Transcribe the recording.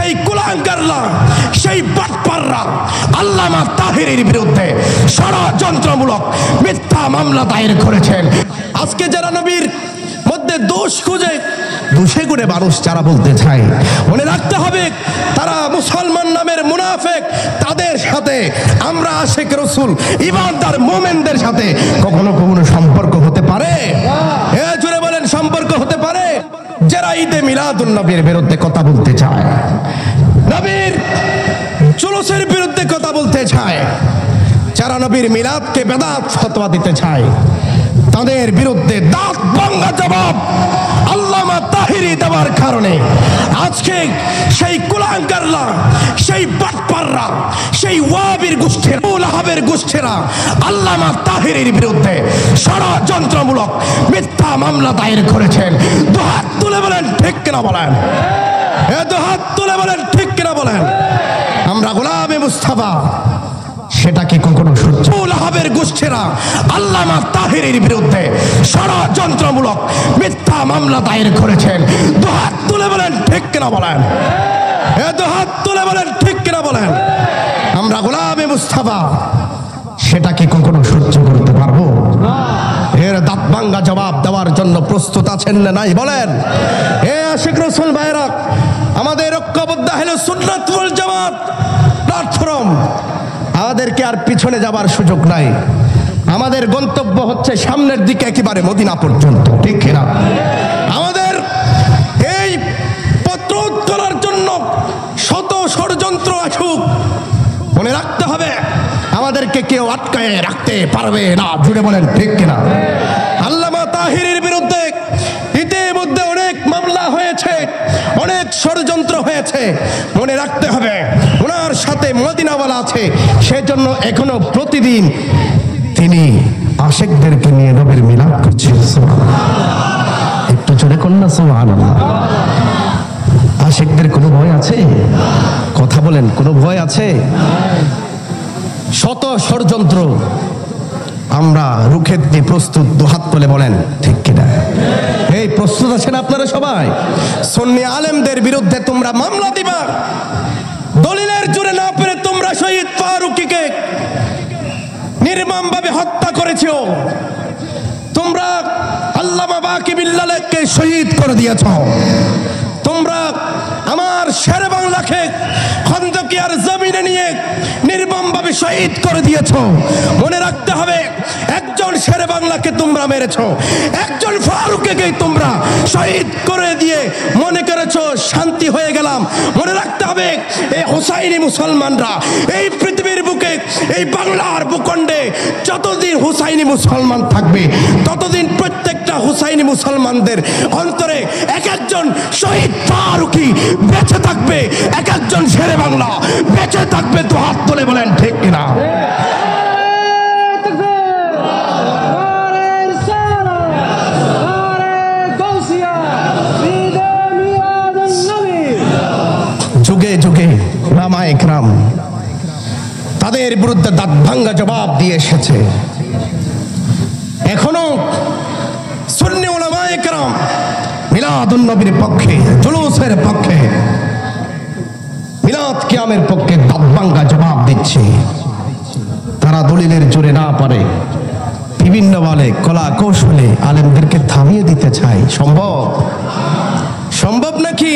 সেই কুলাঙ্গাররা, সেই বাটপাররা আল্লামা তাহেরের বিরুদ্ধে ষড়যন্ত্রমূলক মিথ্যা মামলা দায়ের করেছেন। আজকে যারা নবীর মধ্যে দোষ খুঁজে দোষে গুণে মানুষ যারা বলতে চায়, মনে রাখতে হবে তারা মুসলমান নামের মুনাফিক। তাদের সাথে আমরা আশিক রাসূল ইমানদার মুমিনদের সাথে কখনো কখনো সম্পর্ক হতে পারে? জোরে বলেন, সম্পর্ক হতে পারে? যারা ঈদে মিলাদুন নবীর বিরুদ্ধে কথা বলতে চায়, নবীর জুলুসের বিরুদ্ধে কথা বলতে চায়, যারা নবীর মিলাদকে বেদাত ফতোয়া দিতে চায়, তাদের বিরুদ্ধে দাঁত ভাঙা জবাব আল্লামা তাহেরি দেওয়ার কারণে আজকে সেই কুলাঙ্গাররা, সেই বাটপাররা, সেই ওয়াহাবীর গোষ্ঠীর, লাহাবের গোষ্ঠীরা আল্লামা তাহেরির বিরুদ্ধে ষড়যন্ত্রমূলক মিথ্যা মামলা দায়ের করেছেন। দুহাত তুলে বলেন ঠিক কিনা বলেন? দুহাত তুলে বলেন ঠিক কিনা বলেন? আমরা গোলামে মুস্তাফা সেটা কি কখনো সহ্য? লাহাবের গোষ্ঠীরা আল্লামা তাহেরির বিরুদ্ধে ষড়যন্ত্রমূলক মিথ্যা মামলা দায়ের করেছেন। দুহাত তুলে বলেন ঠিক কিনা বলেন? দুহাত তুলে বলেন ঠিক কিনা বলেন? আমরা গোলামে মুস্তাফা সেটা কি কখনো সহ্য করতে পারবো? এর দাঁত ভাঙা জবাব দেওয়ার জন্য প্রস্তুত আছেন না নাই বলেন? হে আশিক রাসূল ভাইরা, আমাদের ঐক্যবদ্ধ আহলে সুন্নাত ওয়াল জামাত প্ল্যাটফর্ম, আমাদেরকে আর পিছনে যাবার সুযোগ নাই। আমাদের গন্তব্য হচ্ছে সামনের দিকে, একেবারে মদিনা পর্যন্ত, ঠিক কিনা? আমাদের এই প্রতিরোধ করার জন্য শত ষড়যন্ত্র আসুক, মনে রাখতে হবে আমাদেরকে কেউ আটকায় রাখতে পারবে না। জুড়ে বলেন ঠিক কিনা? আল্লামা তাহেরির বিরুদ্ধে ইতিমধ্যে অনেক মামলা হয়েছে, অনেক ষড়যন্ত্র হয়েছে। মনে রাখতে হবে ওনার সাথে মদিনাওয়ালা আছে, সেজন্য এখনো প্রতিদিন তিনি আশিকদেরকে নিয়ে নবীর মিলাদ করছেন। একটু জোরে কন্যা সুবহানাল্লাহ। আশিকদের কোনো ভয় আছে? কথা বলেন, কোনো ভয় আছে? শত ষড়যন্ত্র আমরা রুখে দিতে প্রস্তুত। দুহাত তুলে বলেন ঠিক কিনা? এই প্রস্তুত আছেন আপনারা সবাই? সুন্নি আলেমদের বিরুদ্ধে তোমরা মামলা দিবা, দলিলের জোরে না পেরে তোমরা শহীদ ফারুকীকে নির্মমভাবে হত্যা করেছো, তোমরা আল্লামা বাকি বিল্লাহকে শহীদ করে দিয়েছ, তোমরা আমার শেরে বাংলাকে খন্দকিয়ার জমিনে নিয়ে নির্মমভাবে শহীদ করে দিয়েছ। মনে রাখতে হবে একজন শেরে বাংলাকে তোমরা মেরেছো, একজন ফারুককে তোমরা শহীদ করে দিয়ে মনে করেছো শান্তি হয়ে গেলাম। মনে রাখতে হবে এই হুসাইনি মুসলমানরা এই পৃথিবীর বুকে, এই বাংলার ভূখণ্ডে যতদিন হুসাইনি মুসলমান থাকবে, ততদিন প্রত্যেকটা হুসাইনি মুসলমানদের অন্তরে এক একজন শহীদ ফারুকী বেঁচে থাকবে, এক একজন শেরে বাংলা বেঁচে থাকবে। তো হাত তুলে বলেন ঠিক কিনা? যুগে যুগে উলামায়ে ইকরাম তাদের বিরুদ্ধে দাঁত ভাঙ্গা জবাব দিয়ে এসেছে। এখনো সুন্নি উলামায়ে ইকরাম মিলাদুন নবীর পক্ষে, জুলুসের পক্ষে, মিলাদ কিয়ামের পক্ষে দাঁত ভাঙ্গা জবাব দিচ্ছে। তারা দলিলের জোরে না পারে, বিভিন্ন বলে কলা কৌশলে আলেমদেরকে থামিয়ে দিতে চায়। সম্ভব? সম্ভব নাকি?